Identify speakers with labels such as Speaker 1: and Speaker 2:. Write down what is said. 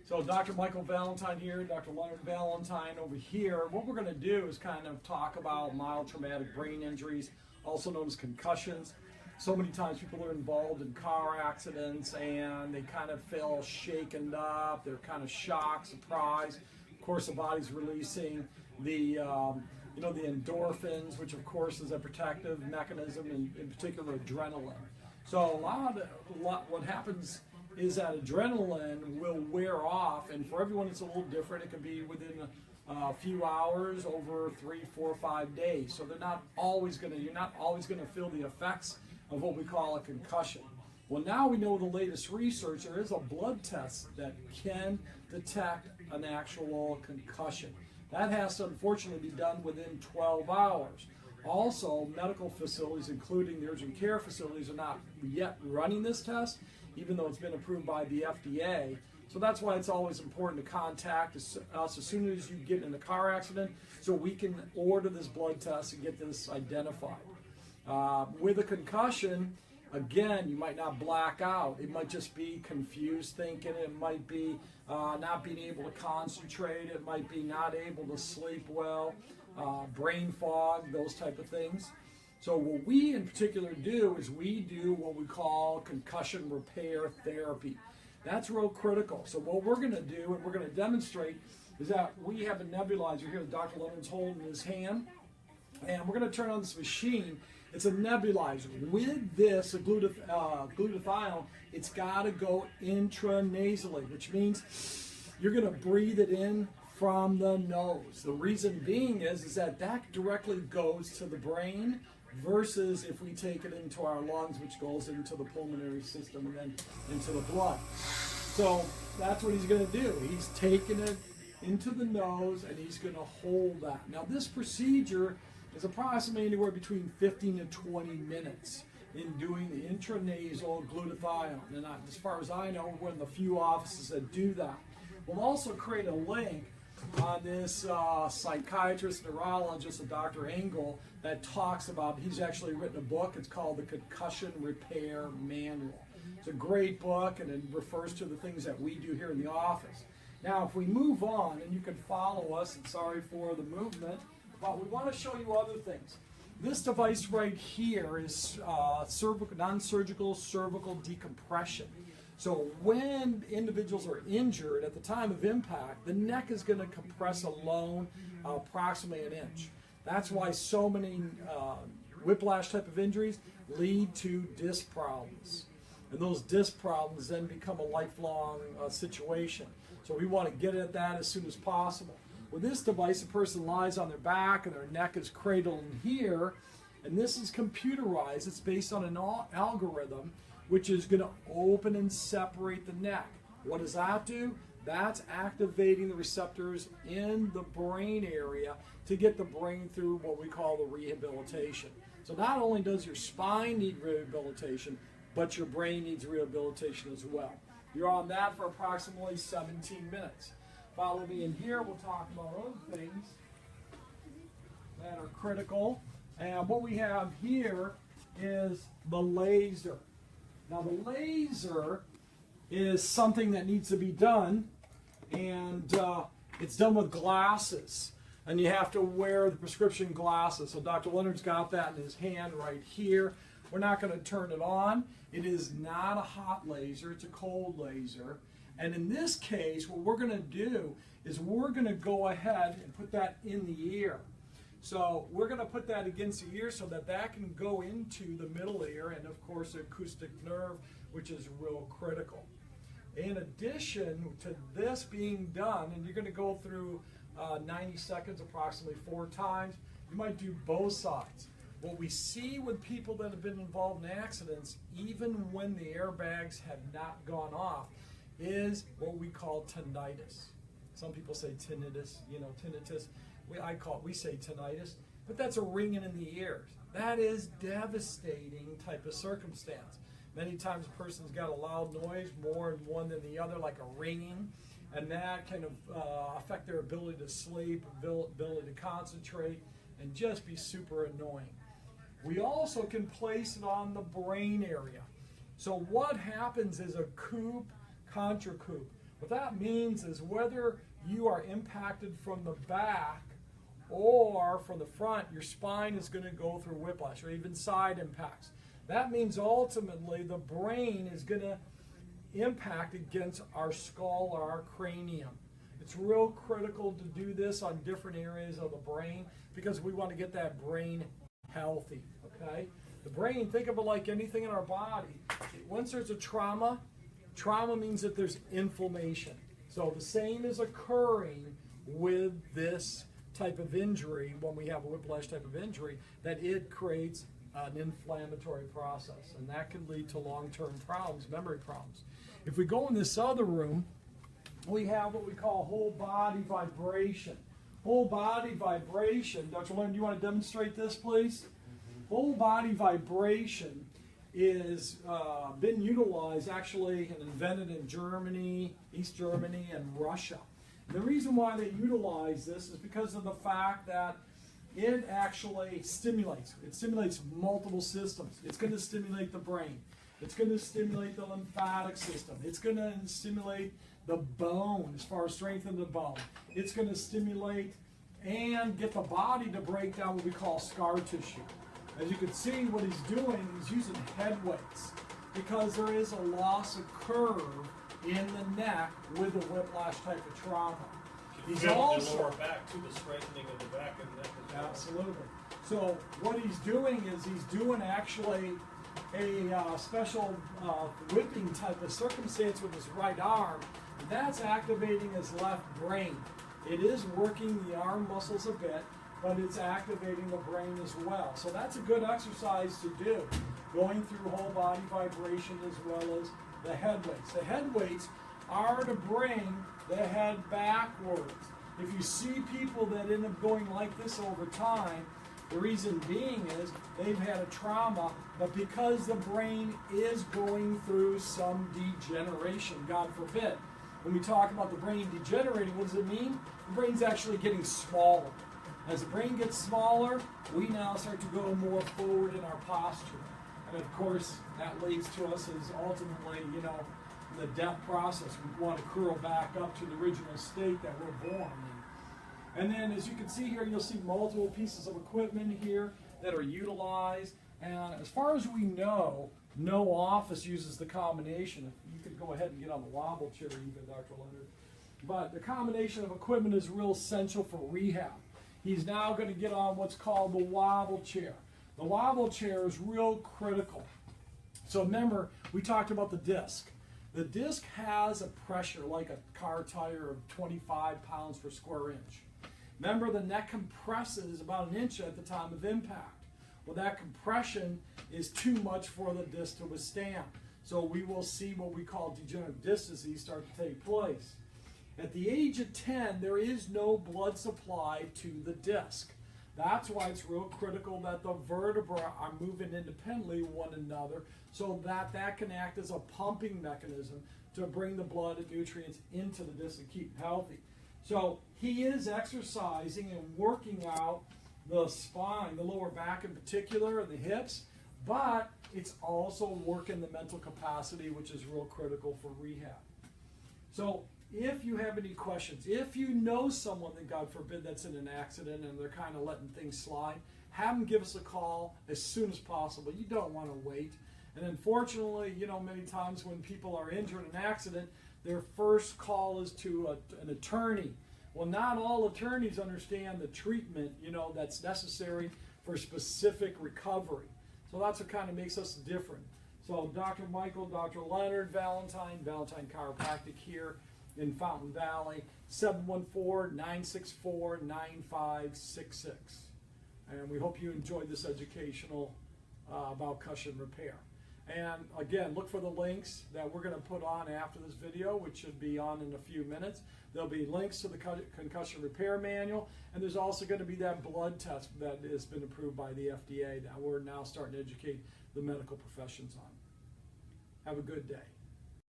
Speaker 1: So Dr. Michael Valentine here, Dr. Leonard Valentine over here. What we're going to do is kind of talk about mild traumatic brain injuries, also known as concussions. So many times people are involved in car accidents and they kind of feel shaken up, they're kind of shocked, surprised. Of course, the body's releasing the the endorphins, which of course is a protective mechanism, in particular adrenaline. So what happens is that adrenaline will wear off, and for everyone it's a little different. It can be within a few hours, over 3, 4, 5 days. So you're not always going to feel the effects of what we call a concussion. Well, now we know the latest research. There is a blood test that can detect an actual concussion. That has to unfortunately be done within 12 hours. Also, medical facilities, including the urgent care facilities, are not yet running this test, even though it's been approved by the FDA. So that's why it's always important to contact us as soon as you get in a car accident so we can order this blood test and get this identified. With a concussion, again, you might not black out. It might just be confused thinking. It might be not being able to concentrate. It might be not able to sleep well, brain fog, those type of things. So what we in particular do is we do what we call concussion repair therapy. That's real critical. So what we're going to do, and we're going to demonstrate, is that we have a nebulizer here that Dr. Leonard's holding in his hand, and we're going to turn on this machine. It's a nebulizer. With this, a glutathione, it's got to go intranasally, which means you're going to breathe it in from the nose. The reason being is that directly goes to the brain versus if we take it into our lungs, which goes into the pulmonary system and then into the blood. So that's what he's going to do. He's taking it into the nose and he's going to hold that. Now this procedure is approximately anywhere between 15 to 20 minutes in doing the intranasal glutathione. And as far as I know, we're one of the few offices that do that. We'll also create a link on this psychiatrist, neurologist, Dr. Engel, that talks about, he's actually written a book. It's called the Concussion Repair Manual. It's a great book, and it refers to the things that we do here in the office. Now, if we move on, and you can follow us, and sorry for the movement, but we want to show you other things. This device right here is non-surgical cervical decompression. So when individuals are injured at the time of impact, the neck is going to compress alone approximately an inch. That's why so many whiplash type of injuries lead to disc problems. And those disc problems then become a lifelong situation. So we want to get at that as soon as possible. With this device, a person lies on their back and their neck is cradled in here, and this is computerized. It's based on an algorithm which is going to open and separate the neck. What does that do? That's activating the receptors in the brain area to get the brain through what we call the rehabilitation. So not only does your spine need rehabilitation, but your brain needs rehabilitation as well. You're on that for approximately 17 minutes. Follow me in here. We'll talk about other things that are critical. And what we have here is the laser. Now the laser is something that needs to be done, and it's done with glasses. And you have to wear the prescription glasses. So Dr. Leonard's got that in his hand right here. We're not going to turn it on. It is not a hot laser, it's a cold laser. And in this case, what we're going to do is we're going to go ahead and put that in the ear. So we're going to put that against the ear so that that can go into the middle ear and, of course, the acoustic nerve, which is real critical. In addition to this being done, and you're going to go through 90 seconds approximately 4 times, you might do both sides. What we see with people that have been involved in accidents, even when the airbags have not gone off, is what we call tinnitus. Some people say tinnitus, tinnitus. We say tinnitus, but that's a ringing in the ears. That is devastating type of circumstance. Many times a person's got a loud noise, more in one than the other, like a ringing, and that can affect their ability to sleep, ability to concentrate, and just be super annoying. We also can place it on the brain area. So what happens is a coupe, contra coupe. What that means is whether you are impacted from the back or from the front, your spine is going to go through whiplash, or even side impacts. That means ultimately the brain is going to impact against our skull or our cranium. It's real critical to do this on different areas of the brain because we want to get that brain healthy, okay? The brain, think of it like anything in our body. Once there's a trauma means that there's inflammation. So the same is occurring with this type of injury, when we have a whiplash type of injury, that it creates an inflammatory process, and that can lead to long-term problems, memory problems. If we go in this other room, we have what we call whole body vibration. Whole body vibration, Dr. Leonard, do you want to demonstrate this, please? Whole body vibration is been utilized actually and invented in Germany, East Germany, and Russia. The reason why they utilize this is because of the fact that it actually stimulates. It stimulates multiple systems. It's going to stimulate the brain. It's going to stimulate the lymphatic system. It's going to stimulate the bone as far as strengthen the bone. It's going to stimulate and get the body to break down what we call scar tissue. As you can see, what he's doing, he's using head weights because there is a loss of curve in the neck with a whiplash type of trauma. He's also
Speaker 2: the lower back too, the strengthening of the back and neck.
Speaker 1: Absolutely. So what he's doing is he's doing actually a special whipping type of circumstance with his right arm. And that's activating his left brain. It is working the arm muscles a bit, but it's activating the brain as well. So that's a good exercise to do, going through whole body vibration as well as the head weights. The head weights are to bring the head backwards. If you see people that end up going like this over time, the reason being is they've had a trauma, but because the brain is going through some degeneration, God forbid. When we talk about the brain degenerating, what does it mean? The brain's actually getting smaller. As the brain gets smaller, we now start to go more forward in our posture. And of course, that leads to us as ultimately, the death process. We want to curl back up to the original state that we're born in. And then as you can see here, you'll see multiple pieces of equipment here that are utilized. And as far as we know, no office uses the combination. You could go ahead and get on the wobble chair even, Dr. Leonard. But the combination of equipment is real essential for rehab. He's now going to get on what's called the wobble chair. The wobble chair is real critical. So remember, we talked about the disc. The disc has a pressure like a car tire of 25 pounds per square inch. Remember, the neck compresses about 1 inch at the time of impact. Well, that compression is too much for the disc to withstand. So we will see what we call degenerative disc disease start to take place. At the age of 10, there is no blood supply to the disc. That's why it's real critical that the vertebrae are moving independently of one another so that that can act as a pumping mechanism to bring the blood and nutrients into the disc and keep it healthy. So he is exercising and working out the spine, the lower back in particular, and the hips, but it's also working the mental capacity, which is real critical for rehab. So if you have any questions, if you know someone that, God forbid, that's in an accident and they're kind of letting things slide, have them give us a call as soon as possible. You don't want to wait. And unfortunately, many times when people are injured in an accident, their first call is to an attorney. Well, not all attorneys understand the treatment, that's necessary for specific recovery. So that's what kind of makes us different. So Dr. Michael, Dr. Leonard Valentine Chiropractic here in Fountain Valley, 714-964-9566. And we hope you enjoyed this educational about concussion repair. And again, look for the links that we're going to put on after this video, which should be on in a few minutes. There'll be links to the concussion repair manual, and there's also going to be that blood test that has been approved by the FDA that we're now starting to educate the medical professions on. Have a good day.